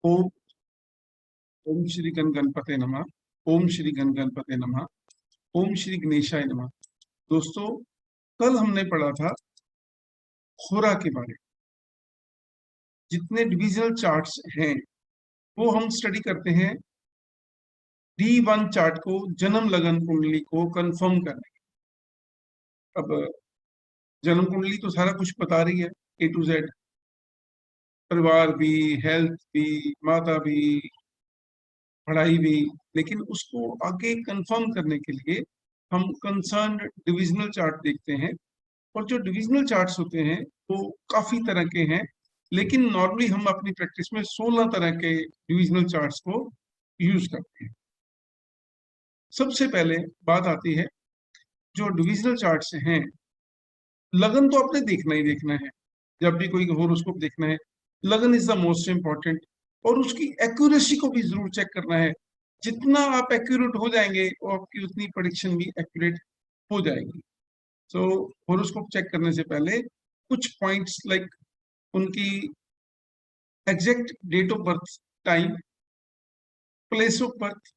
ओम ओम श्री गणपते नमः। ओम श्री गणपते नमः। ओम श्री गणेशाय नमः। दोस्तों, कल हमने पढ़ा था होरा के बारे में। जितने डिविजनल चार्ट्स हैं वो हम स्टडी करते हैं D1 चार्ट को, जन्म लगन कुंडली को कंफर्म करने। अब जन्म कुंडली तो सारा कुछ बता रही है, A to Z, परिवार भी, हेल्थ भी, माता भी, पढ़ाई भी। लेकिन उसको आगे कंफर्म करने के लिए हम कंसर्न डिविजनल चार्ट देखते हैं। और जो डिविजनल चार्ट्स होते हैं वो काफी तरह के हैं, लेकिन नॉर्मली हम अपनी प्रैक्टिस में 16 तरह के डिविजनल चार्ट्स को यूज करते हैं। सबसे पहले बात आती है, जो डिविजनल चार्ट्स हैं, लगन तो आपने देखना ही देखना है। जब भी कोई होरोस्कोप देखना है, लगन इज द मोस्ट इंपॉर्टेंट। और उसकी एक्यूरेसी को भी जरूर चेक करना है। जितना आप एक्यूरेट हो जाएंगे वो आपकी उतनी प्रेडिक्शन भी एक्यूरेट हो जाएगी। सो होरोस्कोप चेक करने से पहले कुछ पॉइंट्स लाइक उनकी exact date of birth, time, place of birth,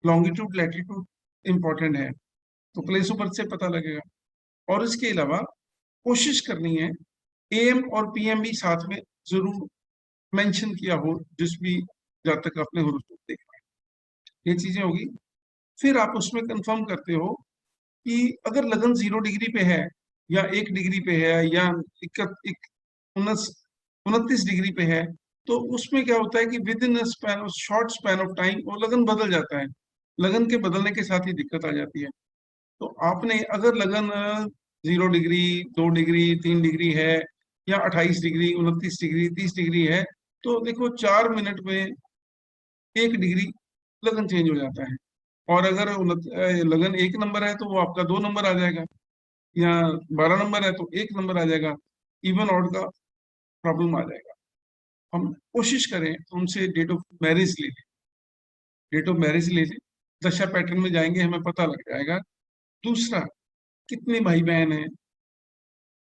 longitude, latitude important है, तो प्लेस ऑफ बर्थ से पता लगेगा। और इसके अलावा कोशिश करनी है AM और PM भी साथ में जरूर मेंशन किया हो, जिस भी जब तक आपने होरोस्कोप देखा है। ये चीजें होगी। फिर आप उसमें कंफर्म करते हो कि अगर लगन 0 डिग्री पे है या 1 डिग्री पे है या 29 डिग्री पे है, तो उसमें क्या होता है कि with in span, short span of time वो लगन बदल जाता है। लगन के बदलने के साथ ही दिक्कत आ जाती है। तो आपने अगर लगन 0 डिग्री, 2 डिग्री, 3 डिग्री है, या 28 डिग्री, 29 डिग्री, 30 डिग्री है, तो देखो 4 मिनट में 1 डिग्री लगन चेंज हो जाता है। और अगर लगन 1 नंबर है तो वो आपका 2 नंबर आ जाएगा, या 12 नंबर है तो 1 नंबर आ जाएगा। इवन ऑड का प्रॉब्लम आ जाएगा। हम कोशिश करें उनसे डेट ऑफ मैरिज ले लें। डेट ऑफ मैरिज ले लें, दशा पैटर्न में जाएंगे, हमें पता लग जाएगा। दूसरा, कितने भाई बहन हैं,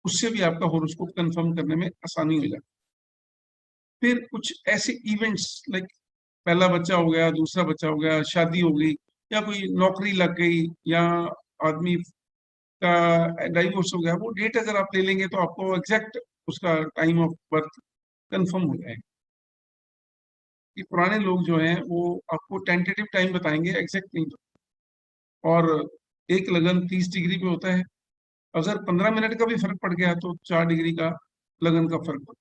उससे भी आपका होरोस्कोप कंफर्म करने में आसानी हो जाती है। फिर कुछ ऐसे इवेंट्स लाइक पहला बच्चा हो गया, दूसरा बच्चा हो गया, शादी हो गई, या कोई नौकरी लग गई, या आदमी का डाइवोर्स हो गया, वो डेट अगर आप ले लेंगे तो आपको एग्जैक्ट उसका टाइम ऑफ बर्थ कंफर्म हो जाएगा। कि पुराने लोग जो हैं वो आपको टेंटेटिव टाइम बताएंगे, एग्जैक्ट नहीं। और एक लगन 30 डिग्री पे होता है, अगर 15 मिनट का भी फर्क पड़ गया तो 4 डिग्री का लगन का फर्क पड़ता है।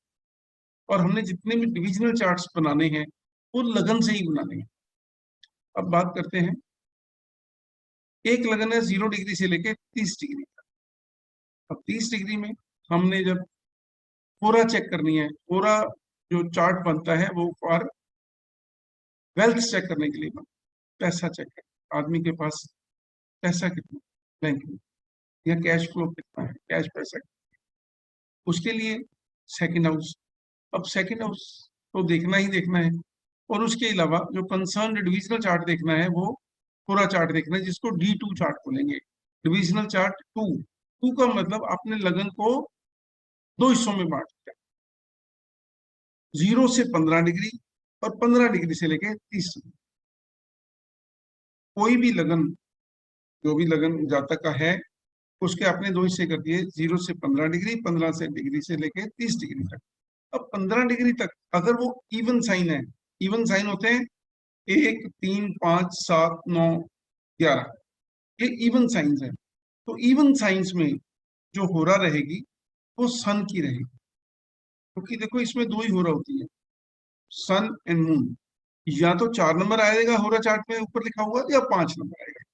और हमने जितने भी डिविजनल चार्ट्स बनाने हैं वो लगन से ही बनाने हैं। अब बात करते हैं, एक लगन है 0 डिग्री से लेके 30 डिग्री तक। अब 30 डिग्री में हमने जब पूरा चेक करनी है, पूरा जो चार्ट बनता है वो फॉर वेल्थ चेक करने के लिए बनता है। पैसा चेक कर, आदमी के पास पैसा कितना बैंक में, या कैश फ्लो कितना है, कैश पैसा, उसके लिए सेकंड हाउस। अब सेकंड हाउस तो देखना ही देखना है। और उसके अलावा जो कंसर्न डिविजनल चार्ट देखना है वो पूरा चार्ट देखना है, जिसको D2 चार्ट बोलेंगे। डिविजनल चार्ट 2 का मतलब आपने लगन को 2 हिस्सों में बांट दिया, 0 से 15 डिग्री और 15 डिग्री से लेके 30 डिग्री। कोई भी लगन, जो भी लगन जातक का है, उसके आपने 2 हिस्से कर दिए, 0 से 15 डिग्री, 15 डिग्री से लेके 30 डिग्री तक। अब 15 डिग्री तक अगर वो इवन साइन है, इवन साइन होते हैं 1, 3, 5, 7, 9, 11, ये इवन साइंस है। तो इवन साइंस में जो होरा रहेगी वो सन की रहेगी, क्योंकि देखो इसमें 2 ही होरा होती है, सन एंड मून। या तो 4 नंबर आएगा होरा चार्ट में ऊपर लिखा हुआ, या 5 नंबर आएगा।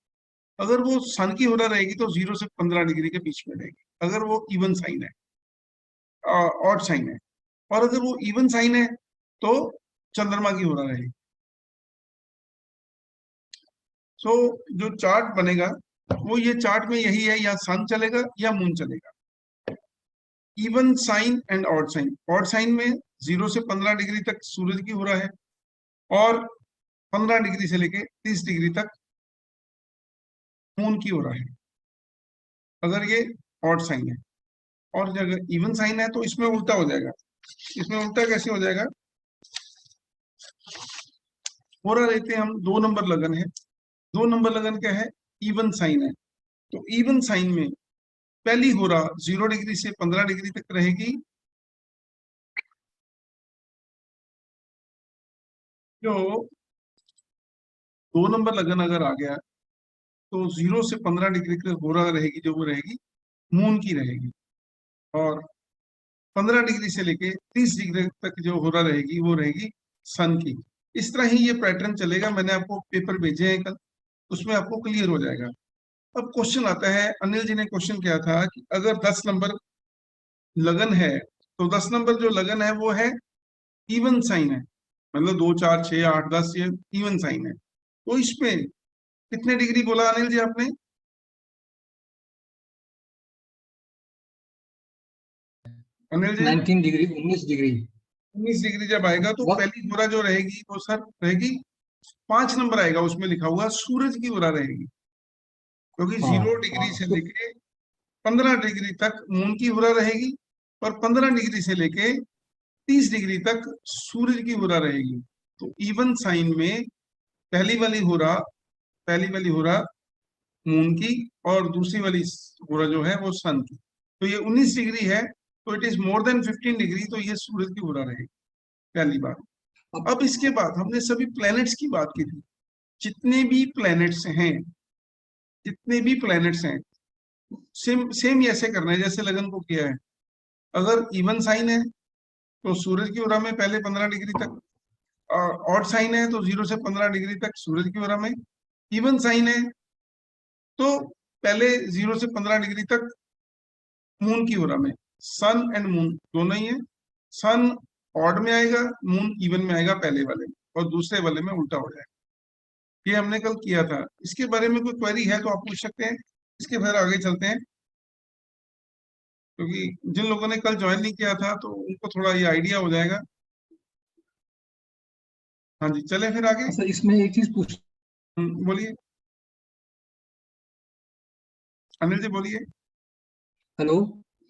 अगर वो सन की होरा रहेगी तो 0 से 15 डिग्री के बीच में रहेगी, अगर वो इवन साइन है, ऑड साइन है। और अगर वो इवन साइन है तो चंद्रमा की होरा रहेगी। सो जो चार्ट बनेगा वो ये चार्ट में यही है, या सन चलेगा या मून चलेगा। Even sign and odd sign. Odd sign में 0 से 15 डिग्री तक सूरज की हो रहा है, और 15 डिग्री से लेके 30 डिग्री तक मून की हो रहा है, अगर ये ऑड साइन है। और अगर इवन साइन है तो इसमें उल्टा हो जाएगा। इसमें उल्टा कैसे हो जाएगा, हो रहा लेते हैं हम, 2 नंबर लगन है। 2 नंबर लगन क्या है? इवन साइन है। तो इवन साइन में पहली हो रहा 0 डिग्री से 15 डिग्री तक रहेगी। जो 2 नंबर लगन अगर आ गया तो 0 से 15 डिग्री तक हो रहा रहेगी, जो वो रहेगी मून की रहेगी। और 15 डिग्री से लेके 30 डिग्री तक जो हो रहा रहेगी वो रहेगी सन की। इस तरह ही ये पैटर्न चलेगा। मैंने आपको पेपर भेजे हैं कल, उसमें आपको क्लियर हो जाएगा। अब क्वेश्चन आता है, अनिल जी ने क्वेश्चन किया था कि अगर 10 नंबर लगन है तो 10 नंबर जो लगन है वो है इवन साइन है, मतलब 2 4 6 8 10 ये इवन साइन है। तो इसमें कितने डिग्री बोला अनिल जी आपने? Anil ji 19 degree, 19 degree. 19 degree जब आएगा तो वह पहली गोरा जो रहेगी वो सर रहेगी 5 नंबर आएगा, उसमें लिखा हुआ सूरज की गोरा रहेगी। क्योंकि हाँ 0 डिग्री हाँ, से तो लेके 15 डिग्री तक मून की हुरा रहेगी, और 15 डिग्री से लेके 30 डिग्री तक सूरज की हुरा रहेगी। तो इवन साइन में पहली वाली हुरा पहली वाली हुरा मून की, और दूसरी वाली हुरा जो है वो सन की। तो ये 19 डिग्री है, तो it is more than 15 degree, तो ये सूरज की हुरा रहेगी, पहली बात। अब अब इसके बाद हमने सभी प्लैनेट्स की बात की थी। जितने भी प्लैनेट्स हैं, जितने भी प्लैनेट्स हैं, सेम सेम ही ऐसे करना है जैसे लगन को किया है। अगर इवन साइन है तो सूरज की ओरा में पहले 15 डिग्री तक, ऑड साइन है तो 0 से 15 डिग्री तक सूरज की ओरा में, इवन साइन है तो पहले 0 से 15 डिग्री तक मून की ओरा में। सन एंड मून दोनों ही है। सन ऑड में आएगा, मून इवन में आएगा पहले वाले में, और दूसरे वाले में उल्टा हो जाएगा। ये हमने कल किया था। इसके बारे में कोई क्वेरी है तो आप पूछ सकते हैं, इसके फिर आगे चलते हैं। क्योंकि जिन लोगों ने कल ज्वाइन नहीं किया था तो उनको थोड़ा ये आइडिया हो जाएगा। हाँ जी, चले फिर आगे। अच्छा, इसमें एक चीज पूछ। बोलिए अनिल जी, बोलिए। हेलो।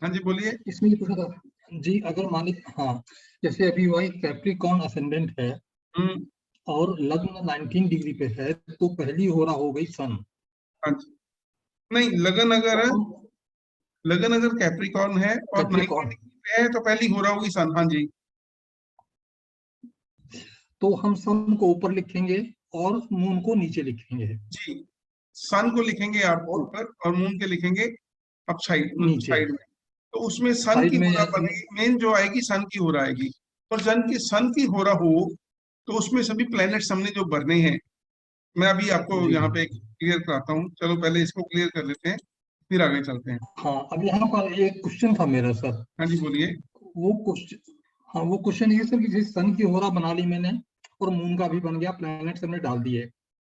हाँ जी, बोलिए। इसमें ये पूछा था जी, अगर मान लीजिए, हाँ, जैसे अभी वही कैप्रिकॉर्न असेंडेंट है हम्म। और लग्न 19 डिग्री पे है, तो पहली हो रहा हो गई सन। हाँ जी। नहीं, लगन तो अगर हम लगन अगर कैप्रिकॉर्न है और 90 कैप्रिकॉर्न, डिग्री पे है तो पहली हो रहा होगी सन। हाँ जी। तो हम सन को ऊपर लिखेंगे और मून को नीचे लिखेंगे जी, सन को लिखेंगे आप और ऊपर और मून के लिखेंगे अप साइड, नीचे साइड में। तो उसमें सन साइड की में होरा बनेगी, मेन जो आएगी सन की होरा आएगी। और सन की होरा हो तो उसमें सभी प्लैनेट्स हमने जो भरने हैं, मैं अभी आपको जी यहाँ जी। पे क्लियर कराता हूँ। चलो पहले इसको क्लियर कर लेते हैं, फिर आगे चलते हैं। हाँ, अब यहाँ पर एक क्वेश्चन था मेरा सर। हाँ जी, बोलिए। वो क्वेश्चन, हाँ, वो क्वेश्चन ये सर कि जैसे सन की होरा बना ली मैंने और मून का भी बन गया, प्लैनेट्स हमने डाल दिए,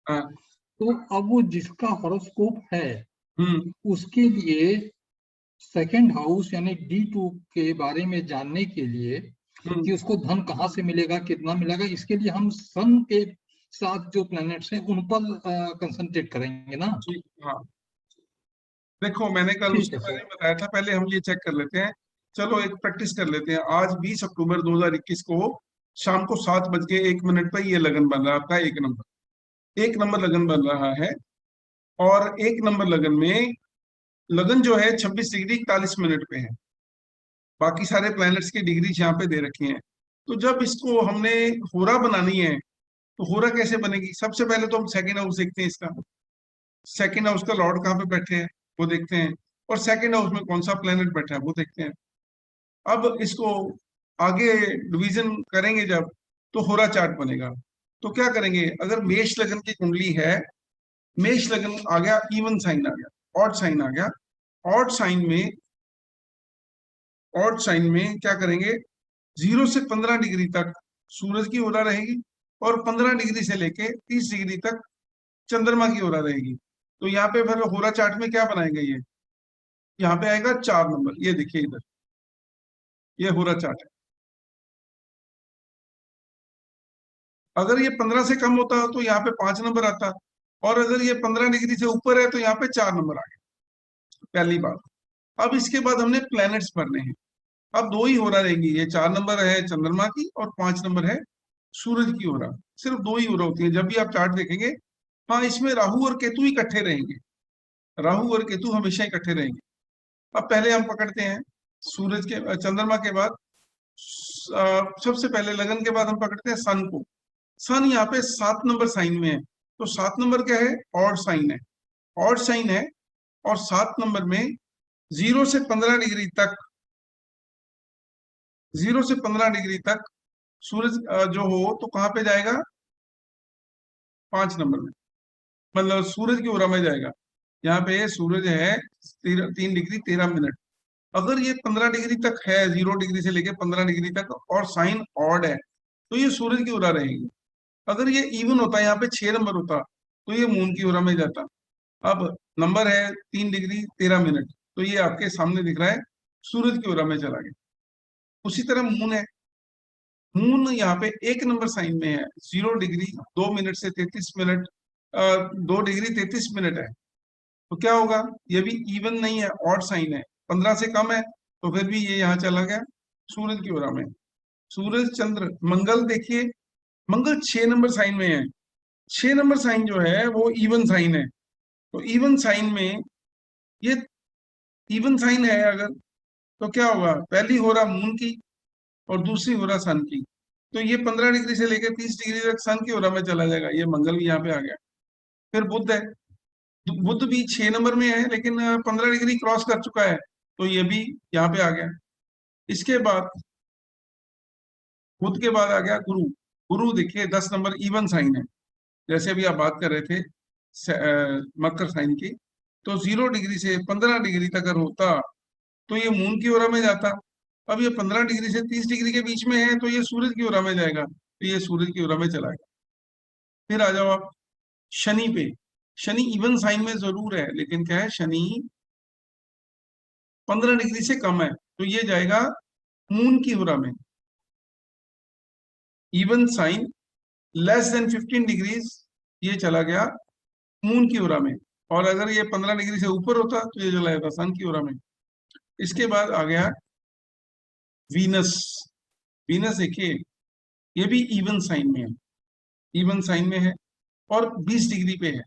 हाँ। तो अब वो जिसका हॉरोस्कोप है हम्म। उसके लिए सेकंड हाउस यानी D2 के बारे में जानने के लिए हम्म। कि उसको धन कहाँ से मिलेगा, कितना मिलेगा, इसके लिए हम सन के साथ जो प्लैनेट्स हैं उन पर कंसंट्रेट करेंगे ना। ठीक, हाँ। देखो, मैंने कल ठीक उसके है बारे सर। में बताया था, पहले हम ये चेक कर लेते हैं। चलो एक प्रैक्टिस कर लेते हैं। आज 20 अक्टूबर 2021 को शाम को 7 बज के 1 मिनट पर ये लगन बन रहा है आपका। एक नंबर लगन बन रहा है। और एक नंबर लगन में लगन जो है 26 डिग्री 41 मिनट पे है। बाकी सारे प्लैनेट्स की डिग्री यहाँ पे दे रखी हैं। तो जब इसको हमने होरा बनानी है तो होरा कैसे बनेगी? सबसे पहले तो हम सेकेंड हाउस देखते हैं इसका। सेकेंड हाउस का लॉर्ड कहाँ पे बैठे हैं वो देखते हैं, और सेकेंड हाउस में कौन सा प्लेनेट बैठा है वो देखते हैं। अब इसको आगे डिवीजन करेंगे जब, तो होरा चार्ट बनेगा। तो क्या करेंगे, अगर मेष लगन की कुंडली है, मेष लगन आ गया, इवन साइन आ गया, ऑड साइन आ गया। ऑड साइन में ऑड साइन में क्या करेंगे, 0 से 15 डिग्री तक सूरज की ओरा रहेगी, और 15 डिग्री से लेके 30 डिग्री तक चंद्रमा की ओरा रहेगी। तो यहाँ पे फिर होरा चार्ट में क्या बनाएंगे, ये यहाँ पे आएगा 4 नंबर। ये देखिए इधर, ये होरा चार्ट है। अगर ये 15 से कम होता तो यहाँ पे 5 नंबर आता, और अगर ये 15 डिग्री से ऊपर है तो यहाँ पे 4 नंबर आ गए, पहली बात। अब इसके बाद हमने प्लैनेट्स भरने हैं। अब दो ही होरा रहेंगी, ये 4 नंबर है चंद्रमा की और 5 नंबर है सूरज की होरा। सिर्फ 2 ही हो होती है जब भी आप चार्ट देखेंगे। हाँ, इसमें राहु और केतु इकट्ठे रहेंगे, राहु और केतु हमेशा इकट्ठे रहेंगे। अब पहले हम पकड़ते हैं सूरज के चंद्रमा के बाद सबसे पहले लगन के बाद हम पकड़ते हैं सन को। सन यहाँ पे 7 नंबर साइन में है, तो 7 नंबर क्या है, ऑड साइन है, ऑड साइन है। और 7 नंबर में 0 से 15 डिग्री तक, 0 से 15 डिग्री तक सूरज जो हो तो कहाँ पे जाएगा, 5 नंबर में, मतलब सूरज की ओर में जाएगा। यहाँ पे सूरज है 3 डिग्री 13 मिनट। अगर ये 15 डिग्री तक है, 0 डिग्री से लेके 15 डिग्री तक, और साइन ऑड है, तो ये सूरज की ओर रहेगी। अगर ये इवन होता, यहाँ पे 6 नंबर होता, तो ये मून की ओर में जाता। अब नंबर है 3 डिग्री 13 मिनट, तो ये आपके सामने दिख रहा है सूरज की ओर में चला गया। उसी तरह मून है, मून यहाँ पे 1 नंबर साइन में है, 0 डिग्री 2 मिनट से 33 मिनट, 2 डिग्री 33 मिनट है। तो क्या होगा, ये भी इवन नहीं है, ऑड साइन है, 15 से कम है, तो फिर भी ये यहाँ चला गया सूरज की ओर में। सूरज चंद्र मंगल देखिए, मंगल 6 नंबर साइन में है। 6 नंबर साइन जो है वो इवन साइन है, तो इवन साइन में ये इवन साइन है अगर, तो क्या होगा, पहली हो रहा मून की और दूसरी हो रहा सन की, तो ये 15 डिग्री से लेकर 30 डिग्री तक सन की ओर में चला जाएगा। ये मंगल भी यहाँ पे आ गया। फिर बुध है, बुध भी 6 नंबर में है, लेकिन 15 डिग्री क्रॉस कर चुका है, तो ये भी यहाँ पे आ गया। इसके बाद बुध के बाद आ गया गुरु। गुरु देखिए 10 नंबर इवन साइन है, जैसे अभी आप बात कर रहे थे मकर साइन की, तो 0 डिग्री से 15 डिग्री तक अगर होता तो ये मून की ओर में जाता। अब ये 15 डिग्री से 30 डिग्री के बीच में है, तो ये सूरज की ओर में जाएगा, तो ये सूरज की ओर में चला गया। फिर आ जाओ आप शनि पे। शनि इवन साइन में जरूर है, लेकिन क्या है, शनि 15 डिग्री से कम है, तो ये जाएगा मून की ओर में। Even sign less than 15 degrees, ये चला गया मून की ओर में। और अगर ये 15 डिग्री से ऊपर होता तो ये चला जाता सन की ओर में। इसके बाद आ गया वीनस। वीनस देखिए, ये भी इवन साइन में है, इवन साइन में है और 20 डिग्री पे है।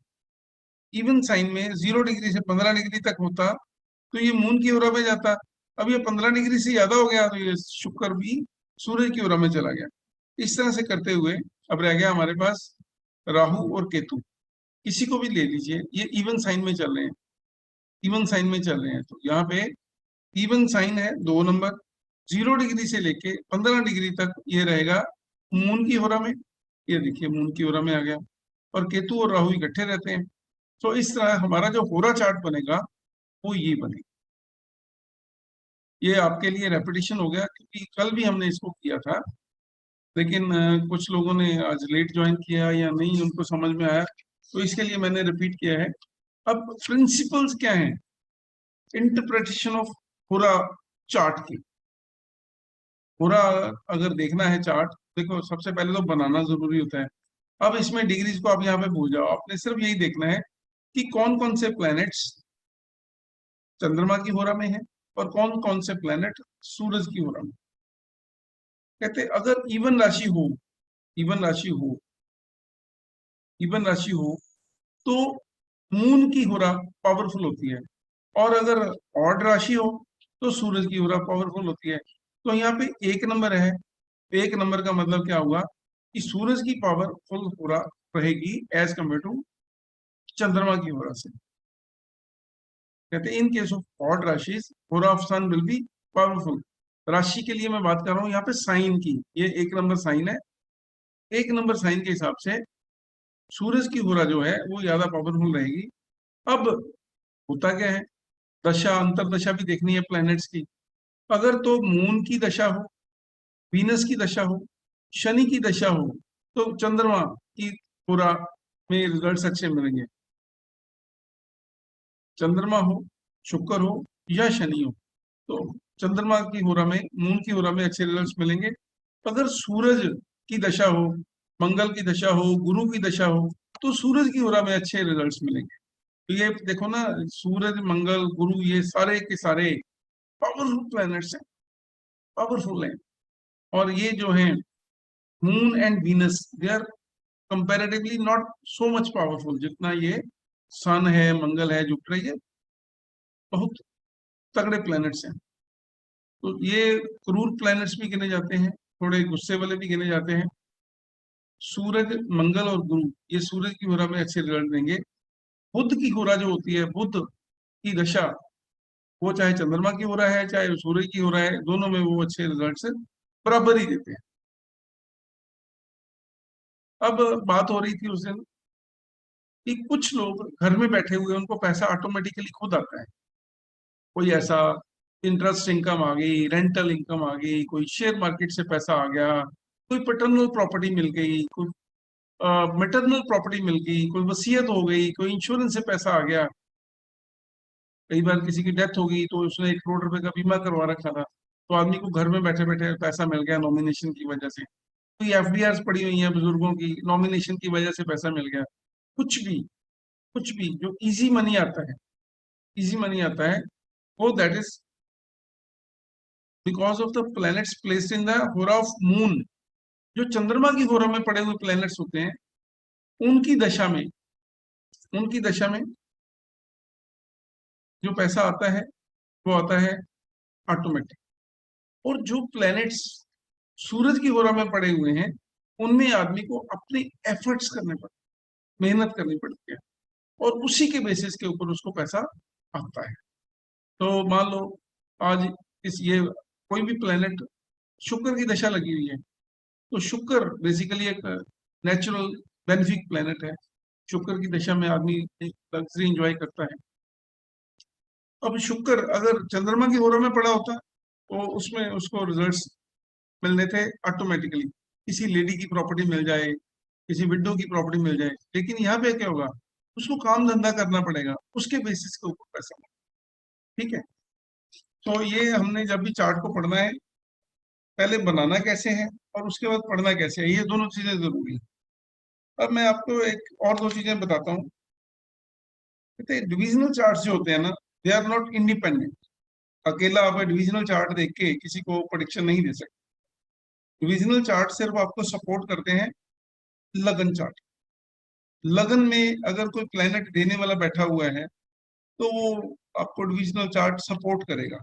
इवन साइन में 0 डिग्री से 15 डिग्री तक होता तो ये मून की ओर में जाता। अब ये 15 डिग्री से ज्यादा हो गया, तो ये शुक्र भी सूर्य की ओर में चला गया। इस तरह से करते हुए अब रह गया हमारे पास राहु और केतु। किसी को भी ले लीजिए, ये इवन साइन में चल रहे हैं, इवन साइन में चल रहे हैं। तो यहाँ पे इवन साइन है 2 नंबर, 0 डिग्री से लेके 15 डिग्री तक ये रहेगा मून की ओर में। ये देखिए मून की ओर में आ गया, और केतु और राहु इकट्ठे रहते हैं। तो इस तरह हमारा जो होरा चार्ट बनेगा वो ये बनेगा। ये आपके लिए रेपिटेशन हो गया, क्योंकि कल भी हमने इसको किया था, लेकिन कुछ लोगों ने आज लेट ज्वाइन किया या नहीं उनको समझ में आया, तो इसके लिए मैंने रिपीट किया है। अब प्रिंसिपल्स क्या हैं इंटरप्रिटेशन ऑफ होरा चार्ट की। होरा अगर देखना है चार्ट, देखो सबसे पहले तो बनाना जरूरी होता है। अब इसमें डिग्रीज को आप यहाँ पे भूल जाओ, आपने सिर्फ यही देखना है कि कौन कौन से प्लैनेट्स चंद्रमा की होरा में है और कौन कौन से प्लैनेट सूरज की होरा में। कहते अगर इवन राशि हो, इवन राशि हो, इवन राशि हो, तो मून की होरा पावरफुल होती है, और अगर ऑड राशि हो तो सूरज की होरा पावरफुल होती है। तो यहाँ पे 1 नंबर है, 1 नंबर का मतलब क्या हुआ कि सूरज की पावरफुल होरा रहेगी एज कम्पेयर टू चंद्रमा की होरा से। कहते हैं इन केस ऑफ ऑड राशिज होरा of sun will be powerful. राशि के लिए मैं बात कर रहा हूँ यहाँ पे साइन की, ये 1 नंबर साइन है। 1 नंबर साइन के हिसाब से सूरज की होरा जो है वो ज्यादा पावरफुल रहेगी। अब होता क्या है, दशा अंतरदशा भी देखनी है प्लैनेट्स की। अगर तो मून की दशा हो, वीनस की दशा हो, शनि की दशा हो, तो चंद्रमा की होरा में रिजल्ट्स अच्छे मिलेंगे। चंद्रमा हो, शुक्र हो या शनि हो, तो चंद्रमा की होरा में, मून की होरा में अच्छे रिजल्ट्स मिलेंगे। अगर सूरज की दशा हो, मंगल की दशा हो, गुरु की दशा हो, तो सूरज की होरा में अच्छे रिजल्ट्स मिलेंगे। तो ये देखो ना, सूरज मंगल गुरु ये सारे के सारे पावरफुल प्लैनेट्स हैं, पावरफुल हैं। और ये जो है moon and Venus, they are comparatively not so much powerful जितना ये सन है, मंगल है, जुपिटर, ये बहुत तगड़े प्लैनेट्स हैं। तो ये क्रूर प्लैनेट्स भी गिने जाते हैं, थोड़े गुस्से वाले भी गिने जाते हैं। सूरज, मंगल और गुरु ये सूरज की होरा में अच्छे रिजल्ट देंगे। बुध की होरा जो होती है, बुध की दशा, वो चाहे चंद्रमा की हो रहा है चाहे सूर्य की हो रहा है, दोनों में वो अच्छे रिजल्ट्स बराबर ही देते हैं। अब बात हो रही थी उस दिन कि कुछ लोग घर में बैठे हुए उनको पैसा ऑटोमेटिकली खुद आता है। कोई ऐसा इंटरेस्ट इनकम आ गई, रेंटल इनकम आ गई, कोई शेयर मार्केट से पैसा आ गया, कोई पैटर्नल प्रॉपर्टी मिल गई, कोई मैटरनल प्रॉपर्टी मिल गई, कोई वसीयत हो गई, कोई इंश्योरेंस से पैसा आ गया। कई बार किसी की डेथ हो गई तो उसने 1 करोड़ रुपए का बीमा करवा रखा था, तो आदमी को घर में बैठे बैठे पैसा मिल गया नॉमिनेशन की वजह से। कोई एफडीआर पड़ी हुई है बुजुर्गों की, नॉमिनेशन की वजह से पैसा मिल गया। कुछ भी जो इजी मनी आता है, इजी मनी आता है, वो that is because of the planets placed in the होरा ऑफ मून। जो चंद्रमा की होरा में पड़े हुए प्लैनेट्स होते हैं, उनकी दशा में उनकी दशा में जो पैसा आता है वो आता है ऑटोमेटिक। और जो प्लैनेट्स सूरज की होरा में पड़े हुए हैं, उनमें आदमी को अपने एफर्ट्स करने पड़ते, मेहनत करनी पड़ती है, और उसी के बेसिस के ऊपर उसको पैसा आता है। तो मान लो आज इस ये कोई भी प्लेनेट, शुक्र की दशा लगी हुई है, तो शुक्र बेसिकली एक नेचुरल बेनिफिक प्लेनेट है। शुक्र की दशा में आदमी लग्जरी एंजॉय करता है। अब शुक्र अगर चंद्रमा की होरा में पड़ा होता तो उसमें उसको रिजल्ट्स मिलने थे ऑटोमेटिकली। किसी लेडी की प्रॉपर्टी मिल जाए, किसी विडो की प्रॉपर्टी मिल जाए, लेकिन यहाँ पे क्या होगा, उसको काम धंधा करना पड़ेगा, उसके बेसिस के ऊपर पैसा मिलेगा। ठीक है, तो ये हमने जब भी चार्ट को पढ़ना है, पहले बनाना कैसे है और उसके बाद पढ़ना कैसे है, ये दोनों चीजें जरूरी है। अब मैं आपको एक और दो चीजें बताता हूँ। कहते हैं डिविजनल चार्ट्स जो होते हैं ना, दे आर नॉट इंडिपेंडेंट। अकेला आप डिविजनल चार्ट देख के किसी को प्रेडिक्शन नहीं दे सकते। डिविजनल चार्ट सिर्फ आपको सपोर्ट करते हैं लगन चार्ट। लगन में अगर कोई प्लेनेट देने वाला बैठा हुआ है तो वो आपको डिविजनल चार्ट सपोर्ट करेगा।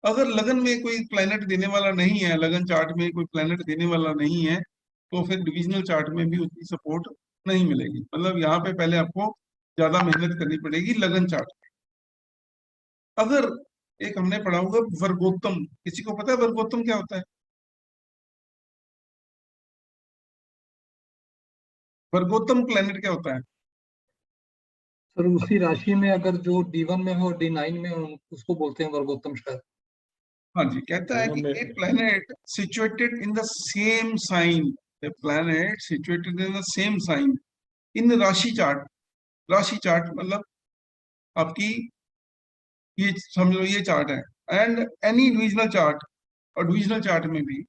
अगर लगन में कोई प्लेनेट देने वाला नहीं है, लगन चार्ट में कोई प्लेनेट देने वाला नहीं है, तो फिर डिविजनल चार्ट में भी उतनी सपोर्ट नहीं मिलेगी। मतलब यहाँ पे पहले आपको ज्यादा मेहनत करनी पड़ेगी लगन चार्ट में। अगर एक हमने पढ़ा होगा वर्गोत्तम, किसी को पता है वर्गोत्तम क्या होता है? वर्गोत्तम प्लेनेट क्या होता है? सर उसी राशि में अगर जो D1 में हो और D9 में हो, उसको बोलते हैं वर्गोत्तम शायद। हाँ जी, कहता है कि a planet situated in the same sign, a planet situated in the same sign in rashi chart. राशि चार्ट मतलब आपकी, ये समझ लो ये चार्ट है, एंड एनी डिविजनल चार्ट, और डिविजनल चार्ट में भी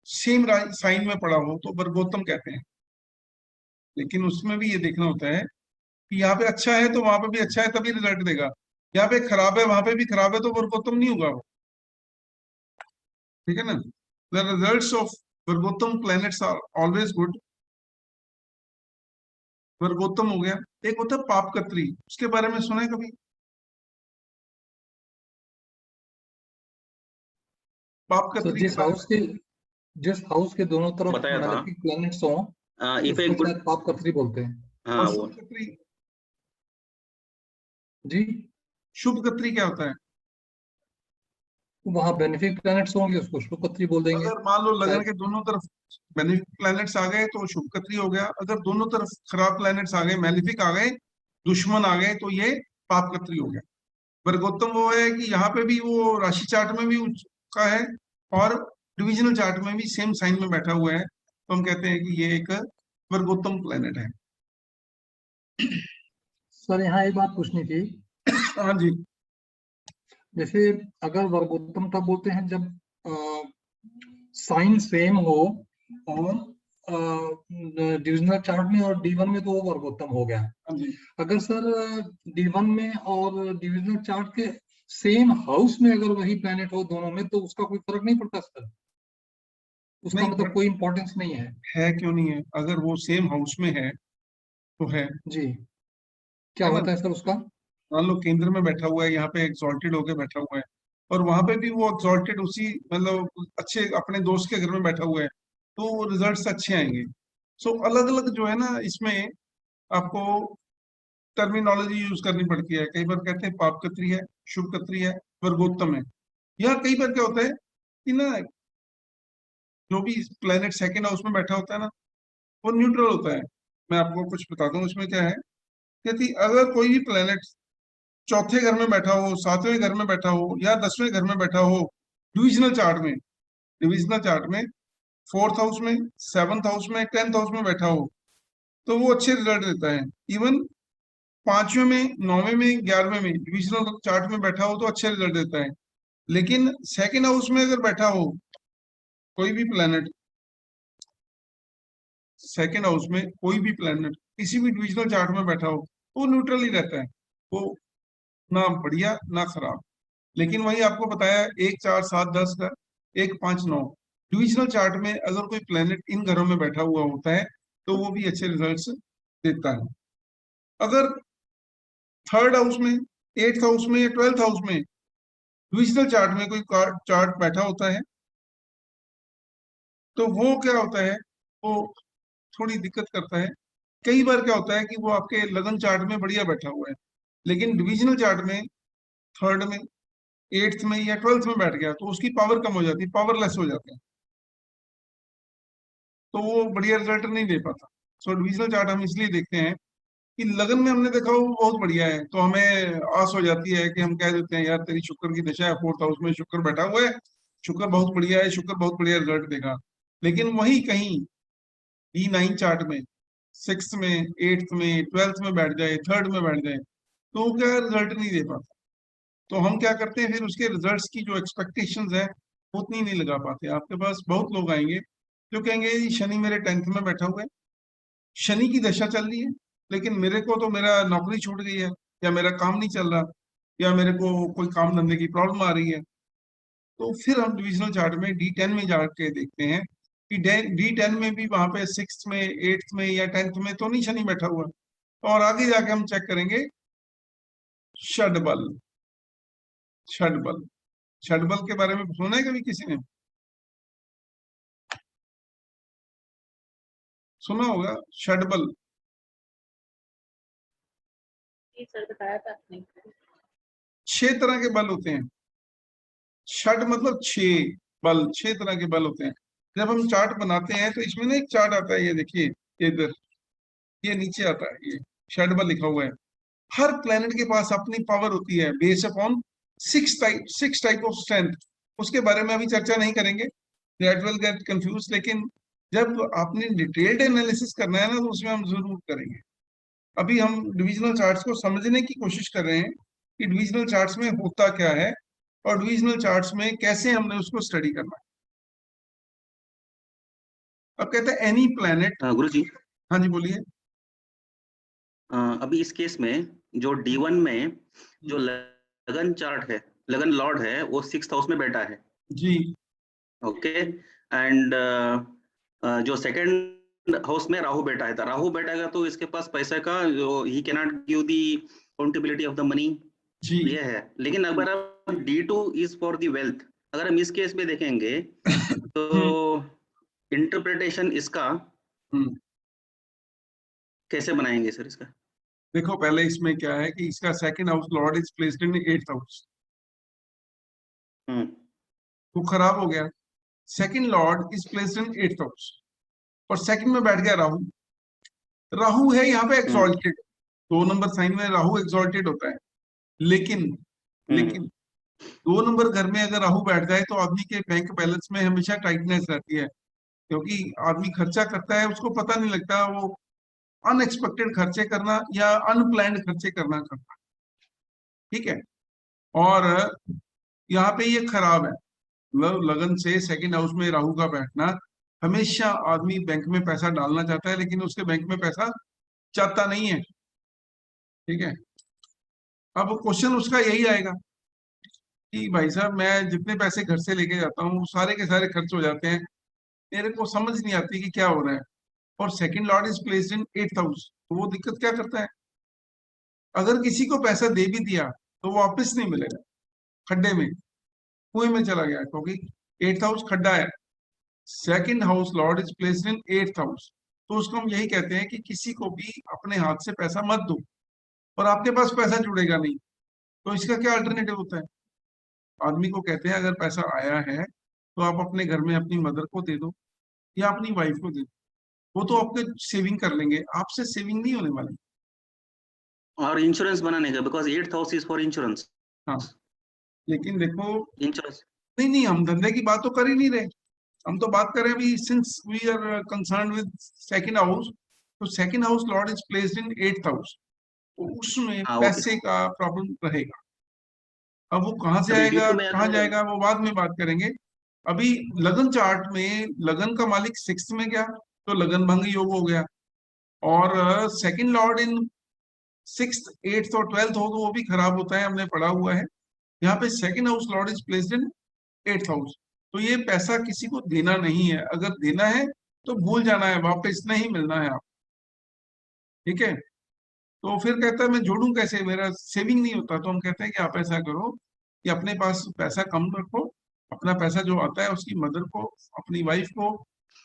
सेम साइन में पड़ा हो तो वर्गोत्तम कहते हैं। लेकिन उसमें भी ये देखना होता है कि यहाँ पे अच्छा है तो वहां पे भी अच्छा है तभी रिजल्ट देगा, यहाँ पे खराब है वहां पे भी खराब है तो वर्गोत्तम नहीं होगा वो। ठीक है ना? The results of vargottam planets are always good. वर्गोत्तम हो गया। एक होता है पापकत्री, उसके बारे में सुना है कभी? सर पापकत्री के बारे में जिस हाउस के दोनों तरफ बताया था। मैलेफिक प्लैनेट्स हो, इफ ए उसको गुड, शायद पापकत्री बोलते हैं। हाँ और वो शुभ कत्री, जी, शुभ कत्री क्या होता है? वहाँ बेनिफिक प्लैनेट्स होंगे, उसको शुभकत्री बोल देंगे अगर मान लो लगन शायद। के दोनों तरफ बेनिफिक प्लैनेट्स आ गए तो शुभ कत्री हो गया। अगर दोनों तरफ खराब प्लैनेट्स आ गए, मैलिफिक आ गए, दुश्मन आ गए, तो ये पाप कत्री हो गया। वर्गोत्तम वो है कि यहाँ पे भी वो राशि चार्ट में भी का है और डिविजनल चार्ट में भी सेम साइन में बैठा हुआ है, तो हम कहते हैं कि ये एक वर्गोत्तम प्लैनेट है। सर यहाँ एक बात पूछनी थी, हाँ जी, जैसे अगर वर्गोत्तम तब बोलते हैं जब साइन सेम हो और डिविजनल चार्ट में, और D1 में तो वो वर्गोत्तम हो गया। हाँ जी। अगर सर D1 में और डिविजनल चार्ट के सेम हाउस में अगर वही प्लैनेट हो दोनों में, तो उसका कोई फर्क नहीं पड़ता सर? उसका नहीं, मतलब कोई इम्पोर्टेंस नहीं है क्यों नहीं है, अगर वो सेम हाउस में है तो जी। क्या है ना। होता है सर उसका? मान लो केंद्र में बैठा हुआ है, यहाँ पे एग्जॉल्टेड होके बैठा हुआ है, और वहां पे भी वो एग्जॉल्टेड उसी मतलब अच्छे अपने दोस्त के घर में बैठा हुआ है, तो रिजल्ट्स अच्छे आएंगे। सो अलग अलग जो है ना इसमें आपको टर्मिनोलॉजी यूज करनी पड़ती है। कई बार कहते हैं पापकत्री है, शुभकत्री है, वर्गोत्तम है। यहाँ कई बार क्या होता है कि ना जो भी प्लेनेट सेकंड हाउस में बैठा होता है ना, वो न्यूट्रल होता है। मैं आपको कुछ बताता हूँ उसमें क्या है। कहती अगर कोई भी प्लेनेट चौथे घर में बैठा हो, सातवें घर में बैठा हो, या 10वें घर में बैठा हो, डिविजनल चार्ट में, डिविजनल चार्ट में फोर्थ हाउस में, सेवंथ हाउस में, टेंथ हाउस में बैठा हो, तो वो अच्छे रिजल्ट देता है। इवन पांचवें में, नौवें में, 11वें में डिविजनल चार्ट में बैठा हो तो अच्छे रिजल्ट देता है। लेकिन सेकेंड हाउस में अगर बैठा हो कोई भी प्लेनेट, सेकेंड हाउस में कोई भी प्लेनेट किसी भी डिविजनल चार्ट में बैठा हो, वो न्यूट्रल ही रहता है। वो ना बढ़िया ना खराब। लेकिन वही आपको बताया, 1 4 7 10 का, 1 5 9 डिविजनल चार्ट में अगर कोई प्लेनेट इन घरों में बैठा हुआ होता है तो वो भी अच्छे रिजल्ट्स देता है। अगर थर्ड हाउस में, एट्थ हाउस में या ट्वेल्थ हाउस में डिविजनल चार्ट में कोई चार्ट बैठा होता है तो वो क्या होता है, वो थोड़ी दिक्कत करता है। कई बार क्या होता है कि वो आपके लगन चार्ट में बढ़िया बैठा हुआ है, लेकिन डिविजनल चार्ट में थर्ड में, एट्थ में या ट्वेल्थ में बैठ गया तो उसकी पावर कम हो जाती है, पावरलेस हो जाता है, तो वो बढ़िया रिजल्ट नहीं दे पाता। सो डिविजनल चार्ट हम इसलिए देखते हैं कि लगन में हमने देखा वो बहुत बढ़िया है, तो हमें आस हो जाती है कि हम कह देते हैं यार तेरी शुक्र की दशा है, फोर्थ हाउस में शुक्र बैठा हुआ है, शुक्र बहुत बढ़िया है, शुक्र बहुत बढ़िया रिजल्ट देगा। लेकिन वही कहीं D9 चार्ट में सिक्स में, एट्थ में, ट्वेल्थ में बैठ जाए, थर्ड में बैठ जाए, तो वो क्या रिजल्ट नहीं दे पाता। तो हम क्या करते हैं फिर उसके रिजल्ट्स की जो एक्सपेक्टेशंस है उतनी नहीं लगा पाते। आपके पास बहुत लोग आएंगे जो कहेंगे "जी, शनि मेरे 10th में बैठा हुआ है, शनि की दशा चल रही है, लेकिन मेरे को तो मेरा नौकरी छूट गई है, या मेरा काम नहीं चल रहा, या मेरे को कोई काम धंधे की प्रॉब्लम आ रही है।" तो फिर हम डिविजनल चार्ट में D10 में जाके देखते हैं कि D10 में भी वहां पे सिक्स में, एट्थ में या 10th में तो नहीं शनि बैठा हुआ। और आगे जाके हम चेक करेंगे षडबल। षडबल, षडबल के बारे में सुना है कभी किसी ने? सुना होगा षडबल। जी सर, बताया था आपने। 6 तरह के बल होते हैं। षड मतलब 6, बल 6 तरह के बल होते हैं। जब हम चार्ट बनाते हैं तो इसमें ना एक चार्ट आता है, ये देखिए, ये इधर, ये नीचे आता है, ये षडबल लिखा हुआ है। हर प्लेनेट के पास अपनी पावर होती है based upon six type of strength. उसके बारे में अभी चर्चा नहीं करेंगे, दैट विल गेट कंफ्यूज। लेकिन जब आपने डिटेल्ड एनालिसिस करना है ना तो उसमें हम जरूर करेंगे। अभी हम डिविजनल चार्ट्स को समझने की कोशिश कर रहे हैं कि डिविजनल चार्ट्स में होता क्या है और डिविजनल चार्ट्स में कैसे हमने उसको स्टडी करना है। अब कहते हैं एनी प्लैनेट। गुरु जी, हाँ जी बोलिए। अभी इस केस में जो D1 में जो लगन चार्ट है, लगन लॉर्ड है, वो 6th हाउस में बैठा है। जी ओके। एंड जो सेकंड हाउस में राहु बैठा है, राहु बैठेगा तो इसके पास पैसे का जो he can not give the accountability of the money, जी ये है। लेकिन अगर हम D2 is for the wealth, अगर हम इस केस में देखेंगे तो इंटरप्रिटेशन इसका कैसे बनाएंगे सर इसका? देखो पहले इसमें क्या है कि इसका second house lord is placed in 8th house, वो खराब हो गया। Second Lord is placed in 8th house और सेकंड में बैठ गया राहु। राहु है यहाँ पे एक्सॉल्टेड, 2 नंबर साइन में राहु एक्सॉल्टेड होता है। लेकिन लेकिन 2 नंबर घर में अगर राहु बैठ जाए तो आदमी के बैंक बैलेंस में हमेशा टाइटनेस रहती है, क्योंकि आदमी खर्चा करता है उसको पता नहीं लगता, वो अनएक्सपेक्टेड खर्चे करना या अनप्लैंड खर्चे करना करता है। ठीक है। और यहाँ पे ये खराब है, मतलब लगन से सेकंड हाउस में राहु का बैठना, हमेशा आदमी बैंक में पैसा डालना चाहता है लेकिन उसके बैंक में पैसा जाता नहीं है। ठीक है। अब क्वेश्चन उसका यही आएगा कि भाई साहब मैं जितने पैसे घर से लेके जाता हूँ सारे के सारे खर्च हो जाते हैं, मेरे को समझ नहीं आती कि क्या हो रहा है, और second Lord is placed in 8th house, तो वो दिक्कत क्या करता है, अगर किसी को पैसा दे भी दिया तो वो वापस नहीं मिलेगा, खड्डे में, कुएं में चला गया, क्योंकि 8th हाउस खड्डा है। Second house lord is placed in 8th house, तो उसको हम यही कहते हैं कि किसी को भी अपने हाथ से पैसा मत दो, और आपके पास पैसा जुड़ेगा नहीं। तो इसका क्या अल्टरनेटिव होता है, आदमी को कहते हैं अगर पैसा आया है तो आप अपने घर में अपनी मदर को दे दो या अपनी वाइफ को दे दो, वो तो आपके सेविंग कर लेंगे, आपसे सेविंग नहीं होने वाली। और इंश्योरेंस बनाने का, because 8th house is for insurance. हाँ, लेकिन देखो, इंश्योरेंस नहीं नहीं, हम धंधे की बात तो कर ही नहीं रहे, हम तो बात कर रहे हैं अभी, since we are concern with second house, तो second house lord is placed in 8th house, तो उसमें हाँ, ओके। पैसे का प्रॉब्लम रहेगा। अब वो कहाँ से अभी आएगा, D2 में कहाँ अगर जाएगा, वो बाद में बात करेंगे। अभी लगन चार्ट में लगन का मालिक 6th में गया तो लगन भंग योग हो गया, और सेकंड लॉर्ड इन 6th 8th और 12th हो तो वो भी खराब होता है, हमने पढ़ा हुआ है। यहाँ पे second house lord is placed in 8th house, तो ये पैसा किसी को देना नहीं है, अगर देना है तो भूल जाना है, वापस नहीं मिलना है आप, ठीक है। तो फिर कहता है मैं जोड़ूं कैसे, मेरा सेविंग नहीं होता, तो हम कहते हैं कि आप ऐसा करो कि अपने पास पैसा कम रखो, अपना पैसा जो आता है उसकी मदर को, अपनी वाइफ को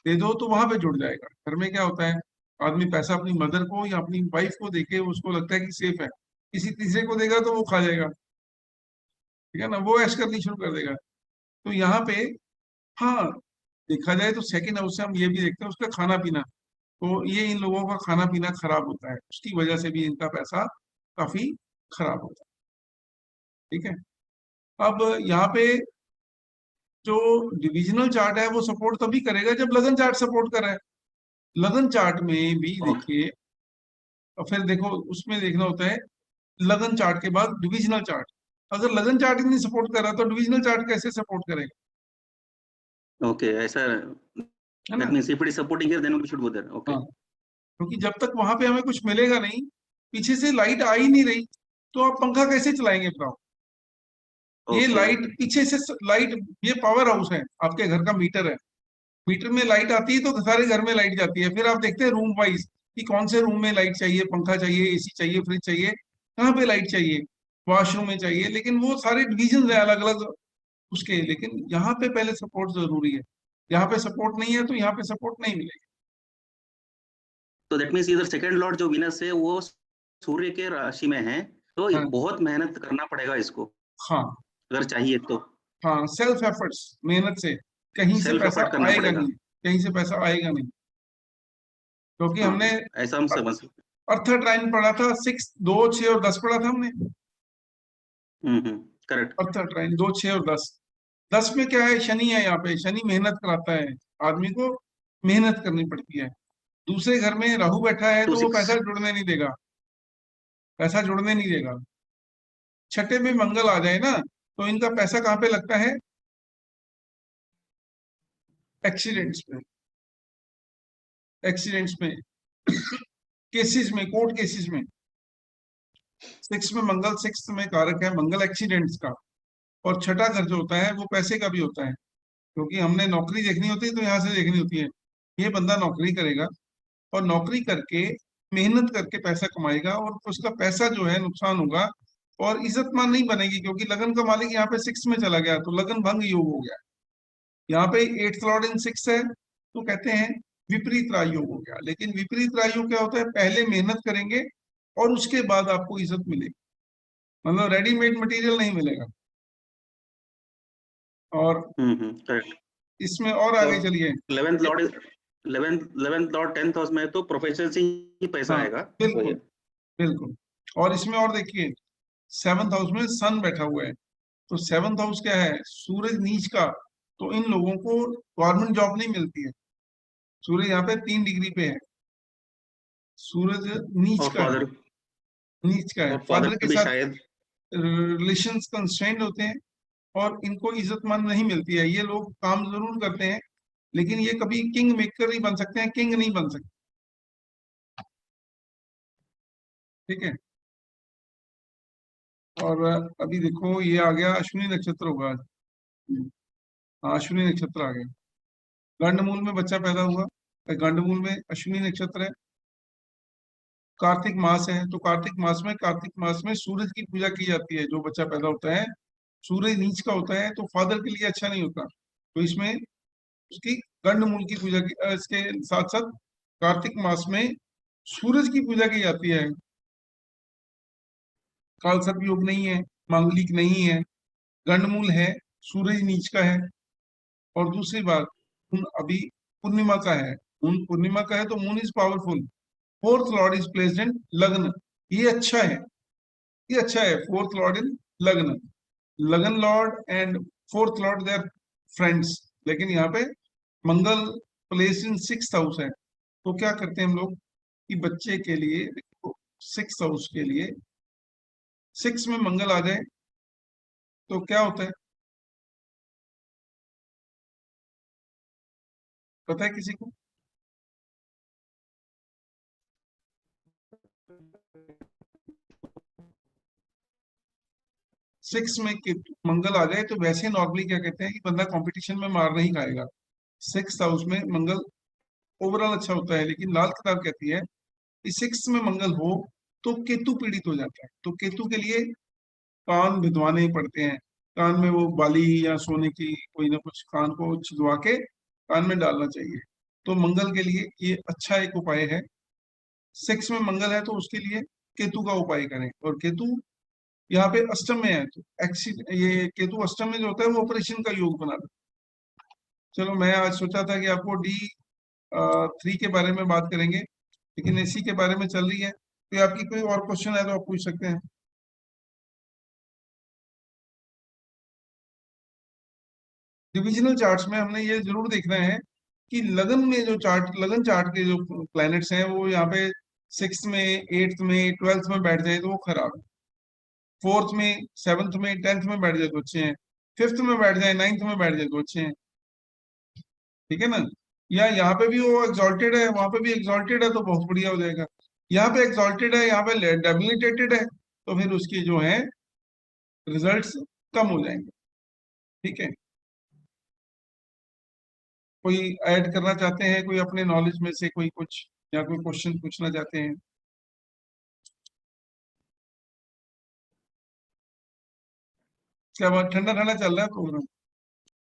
दे दो, तो वहां पे जुड़ जाएगा। घर में क्या होता है, आदमी पैसा अपनी मदर को या अपनी वाइफ को देके उसको लगता है कि सेफ है, किसी तीसरे को देगा तो वो खा जाएगा, ठीक है ना, वो ऐश करनी शुरू कर देगा। तो यहाँ पे, हाँ, देखा जाए तो सेकंड हाउस से हम ये भी देखते हैं उसका खाना पीना, तो ये इन लोगों का खाना पीना खराब होता है, उसकी वजह से भी इनका पैसा काफी खराब होता है, ठीक है। अब यहाँ पे जो डिविजनल चार्ट है वो सपोर्ट तभी करेगा जब लगन चार्ट सपोर्ट करे। लगन चार्ट में भी ओके। देखिए, और फिर देखो उसमें देखना होता है लगन चार्ट के बाद डिविजनल चार्ट, अगर लगन चार्ट ही नहीं सपोर्ट कर रहा तो डिविजनल चार्ट कैसे सपोर्ट करेगा, ओके, ऐसा है दैट ना। Means if it is supporting here then we should go there. Okay. हाँ, क्योंकि जब तक वहां पे हमें कुछ मिलेगा नहीं, पीछे से लाइट आ ही नहीं रही, तो आप पंखा कैसे चलाएंगे बताओ। ये ओके। लाइट पीछे से लाइट, ये पावर हाउस है, आपके घर का मीटर है, मीटर में लाइट आती है तो सारे घर में लाइट जाती है, फिर आप देखते हैं रूम वाइज कि कौन से रूम में लाइट चाहिए, पंखा चाहिए, एसी चाहिए, फ्रिज चाहिए, कहाँ पे लाइट चाहिए, वॉशरूम में चाहिए, लेकिन वो सारे डिविजन है अलग अलग उसके, लेकिन यहाँ पे पहले सपोर्ट जरूरी है, यहाँ पे सपोर्ट नहीं है तो यहाँ पे सपोर्ट नहीं मिलेगा। तो दैट मींस इधर सेकंड लॉर्ड जो विनस है वो सूर्य के राशि में है, तो हाँ बहुत मेहनत करना पड़ेगा इसको, हाँ अगर चाहिए तो। हाँ, सेल्फ एफर्ट्स, मेहनत से, कहीं से सेल्फ पैसा एफर्ट करना आएगा पड़ेगा। नहीं, कहीं से पैसा आएगा नहीं, क्योंकि हाँ, हमने ऐसा हम समझ सकते। अर्थर ट्राइन पढ़ा था, 6 2 6 और 10 पढ़ा था हमने, करेक्ट। अर्थर ट्राइन 2 6 और 10। 10 में क्या है, शनि है, यहाँ पे शनि मेहनत कराता है, आदमी को मेहनत करनी पड़ती है। दूसरे घर में राहु बैठा है टू तो वो पैसा सिक्स। जुड़ने नहीं देगा, पैसा जुड़ने नहीं देगा। छठे में मंगल आ जाए ना, तो इनका पैसा कहाँ पे लगता है, एक्सीडेंट्स पे, एक्सीडेंट्स में, केसेस में, कोर्ट केसेस में। 6 में मंगल, 6 में कारक है मंगल एक्सीडेंट्स का, और छठा घर जो होता है वो पैसे का भी होता है, क्योंकि हमने नौकरी देखनी होती है तो यहाँ से देखनी होती है। ये बंदा नौकरी करेगा और नौकरी करके मेहनत करके पैसा कमाएगा, और उसका पैसा जो है नुकसान होगा और इज्जतमान नहीं बनेगी, क्योंकि लगन का मालिक यहाँ पे 6 में चला गया तो लगन भंग योग हो गया। यहाँ पे 8th लॉर्ड इन 6 है, तो कहते हैं विपरीत राजयोग हो गया। लेकिन विपरीत राजयोग क्या होता है, पहले मेहनत करेंगे और उसके बाद आपको इज्जत मिलेगी, मतलब रेडीमेड मटेरियल नहीं मिलेगा। और करेक्ट। इसमें और आगे और चलिए। 11th Lord 11th Lord 10th house में, तो प्रोफेशन से ही पैसा हाँ आएगा। बिल्कुल बिल्कुल, और इसमें और देखिए 7th हाउस में सन बैठा हुआ है, तो 7th हाउस क्या है, सूरज नीच का, तो इन लोगों को गवर्नमेंट जॉब नहीं मिलती है। सूरज यहाँ पे 3 डिग्री पे है, सूरज नीच और का है, फादर, नीच का है, और फादर के फादर भी साथ शायद। रिलेशंस कंस्ट्रेंड होते हैं, और इनको इज्जतमान नहीं मिलती है। ये लोग काम जरूर करते हैं, लेकिन ये कभी किंग मेकर नहीं बन सकते हैं, किंग नहीं बन सकते, ठीक है। और अभी देखो ये आ गया अश्विनी नक्षत्र होगा आज। हाँ, अश्विनी नक्षत्र आ गया। गंडमूल में बच्चा पैदा हुआ, गंडमूल में अश्विनी नक्षत्र है, कार्तिक मास है, तो कार्तिक मास में सूरज की पूजा की जाती है। जो बच्चा पैदा होता है सूरज नीच का होता है तो फादर के लिए अच्छा नहीं होता, तो इसमें उसकी गंडमूल की पूजा की, इसके साथ साथ कार्तिक मास में सूरज की पूजा की जाती है। कालसर्प योग नहीं है, मांगलिक नहीं है, गंडमूल है, सूरज नीच का है। और दूसरी बात, अभी पूर्णिमा का है, पूर्णिमा का है तो moon is powerful, fourth Lord is placed इन लग्न, ये अच्छा है, ये अच्छा है। Fourth Lord in lagna, lagan lord and fourth lord they are friends, लेकिन यहाँ पे Mangal place in six house है। तो क्या करते हैं हम लोग कि बच्चे के लिए सिक्स हाउस के लिए, सिक्स में मंगल आ जाए तो क्या होता है, पता है किसी को? सिक्स में मंगल आ जाए तो वैसे नॉर्मली क्या कहते हैं कि बंदा कंपटीशन में मार नहीं खाएगा। सिक्स हाउस में मंगल ओवरऑल अच्छा होता है, लेकिन लाल किताब कहती है कि सिक्स में मंगल हो तो केतु पीड़ित हो जाता है। तो केतु के लिए कान भिदवाने पड़ते हैं, कान में वो बाली या सोने की कोई ना कुछ कान को छिदवा के कान में डालना चाहिए। तो मंगल के लिए ये अच्छा एक उपाय है। सिक्स में मंगल है तो उसके लिए केतु का उपाय करें। और केतु यहाँ पे अष्टम में है, तो ये केतु अष्टम में जो होता है वो ऑपरेशन का योग बना देता है। चलो, मैं आज सोचा था कि आपको D3 के बारे में बात करेंगे, लेकिन इसी के बारे में चल रही है। तो आपकी कोई और क्वेश्चन है तो आप पूछ सकते हैं। डिविजनल चार्ट्स में हमने ये जरूर देखना है कि लगन में जो चार्ट, लगन चार्ट के जो प्लैनेट्स हैं वो यहाँ पे सिक्स में, एट्थ में, ट्वेल्थ में बैठ जाए तो वो खराब है। फोर्थ में, सेवंथ में, टेंथ में बैठ जाए तो अच्छे हैं, फिफ्थ में बैठ जाए, नाइन्थ में बैठ जाए तो अच्छे हैं, ठीक है ना। या यहाँ पे भी वो एग्जॉल्टेड है, वहां पे भी एग्जॉल्टेड है तो बहुत बढ़िया हो जाएगा। यहाँ पे एग्जॉल्टेड है, यहाँ पे डेबिलिटेटेड है, तो फिर उसके जो है रिजल्ट्स कम हो जाएंगे, ठीक है। कोई ऐड करना चाहते हैं, कोई अपने नॉलेज में से कोई कुछ, या कोई क्वेश्चन पूछना चाहते हैं? क्या बात, ठंडा ठंडा चल रहा है प्रोग्राम?